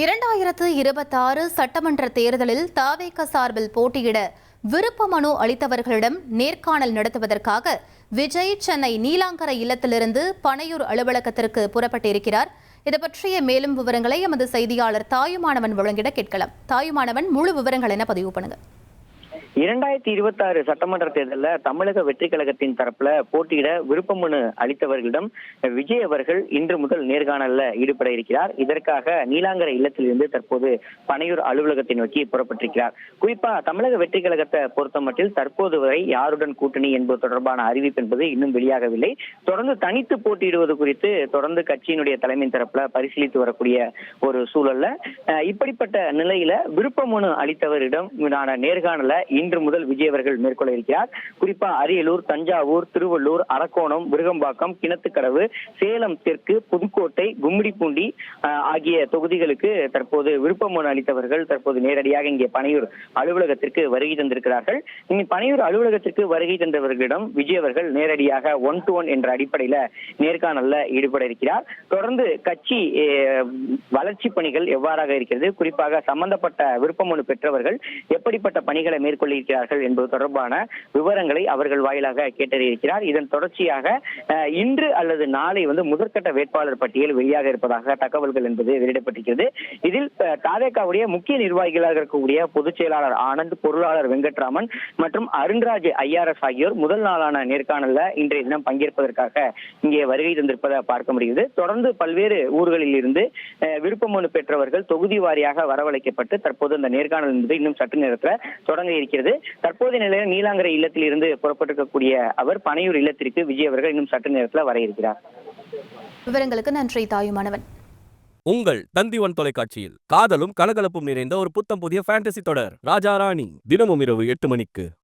2026 சட்டமன்ற தேர்தலில் தவேக சார்பில் போட்டியிட விருப்ப மனு அளித்தவர்களிடம் நேர்காணல் நடத்துவதற்காக விஜய் சென்னை நீலாங்கரை இல்லத்திலிருந்து பனையூர் அலுவலகத்திற்கு புறப்பட்டிருக்கிறார். இது பற்றிய மேலும் விவரங்களை எமது செய்தியாளர் தாயுமானவன் வழங்கிட கேட்கலாம். தாயுமானவன், முழு விவரங்கள் என பதிவு பண்ணுங்க. 2026 சட்டமன்ற தேர்தலில் தமிழக வெற்றி கழகத்தின் தரப்புல போட்டியிட விருப்ப மனு அளித்தவர்களிடம் விஜய் அவர்கள் இன்று முதல் நேர்காணல்ல ஈடுபட இருக்கிறார். இதற்காக நீலாங்கரை இல்லத்திலிருந்து தற்போது பனையூர் அலுவலகத்தை நோக்கி புறப்பட்டிருக்கிறார். குறிப்பா தமிழக வெற்றி கழகத்தை பொறுத்தமட்டில் தற்போது வரை யாருடன் கூட்டணி என்பது தொடர்பான அறிவிப்பு என்பது இன்னும் வெளியாகவில்லை. தொடர்ந்து தனித்து போட்டியிடுவது குறித்து தொடர்ந்து கட்சியினுடைய தலைமை தரப்புல பரிசீலித்து வரக்கூடிய ஒரு சூழல்ல இப்படிப்பட்ட நிலையில விருப்ப மனு அளித்தவரிடம் நேர்காணல இன்று முதல் விஜய் அவர்கள் மேற்கொள்ள இருக்கிறார். குறிப்பா அரியலூர், தஞ்சாவூர், திருவள்ளூர், அரக்கோணம், விருகம்பாக்கம், கிணத்துக்கடவு, சேலம் தெற்கு, புதுக்கோட்டை, கும்மிடிப்பூண்டி ஆகிய தொகுதிகளுக்கு தற்போது விருப்ப மனு அளித்தவர்கள் தற்போது நேரடியாக இங்கே பனையூர் அலுவலகத்திற்கு வருகை தந்திருக்கிறார்கள். இங்கே பனையூர் அலுவலகத்திற்கு வருகை தந்தவர்களிடம் விஜய் அவர்கள் நேரடியாக 1-to-1 என்ற அடிப்படையில நேர்காணல்ல ஈடுபட இருக்கிறார். தொடர்ந்து கட்சி வளர்ச்சி பணிகள் எவ்வாறாக இருக்கிறது, குறிப்பாக சம்பந்தப்பட்ட விருப்ப மனு பெற்றவர்கள் எப்படிப்பட்ட பணிகளை மேற்கொள்ள இருக்கிறார்கள் என்பது தொடர்பான விவரங்களை அவர்கள் வாயிலாக கேட்டறியிருக்கிறார். இதன் தொடர்ச்சியாக இன்று அல்லது நாளை முதற்கட்ட வேட்பாளர் பட்டியல் வெளியாக இருப்பதாக தகவல்கள் என்பது வெளியிடப்பட்டிருக்கிறது. இதில் தவேகாவுடைய முக்கிய நிர்வாகிகளாக இருக்கக்கூடிய பொதுச் செயலாளர் ஆனந்த், பொருளாளர் வெங்கட்ராமன் மற்றும் அருண்ராஜ் ஐஆர்எஸ் ஆகியோர் முதல் நாளான நேர்காணல்ல இன்றைய தினம் பங்கேற்பதற்காக இங்கே வருகை தந்திருப்பதை பார்க்க முடிகிறது. தொடர்ந்து பல்வேறு ஊர்களில் இருந்து விருப்ப மனு பெற்றவர்கள் தொகுதி வாரியாக வரவழைக்கப்பட்டு தற்போது அந்த நேர்காணல் என்பது இன்னும் சற்று நேரத்தில் தொடங்க இருக்கிறது. தற்போதைய நிலையில் நீலாங்கரை இல்லத்தில் இருந்து புறப்பட்டிருக்கக்கூடிய அவர் பனையூர் இல்லத்திற்கு விஜய் அவர்கள் இன்னும் சற்று நேரத்தில் வர இருக்கிறார். விவரங்களுக்கு நன்றி தாயுமானவன். உங்கள் தந்திவன் தொலைக்காட்சியில் காதலும் கலகலப்பும் நிறைந்த ஒரு புத்தம் புதிய ஃபேண்டசி தொடர் ராஜா ராணி தினமும் இரவு 8 மணிக்கு.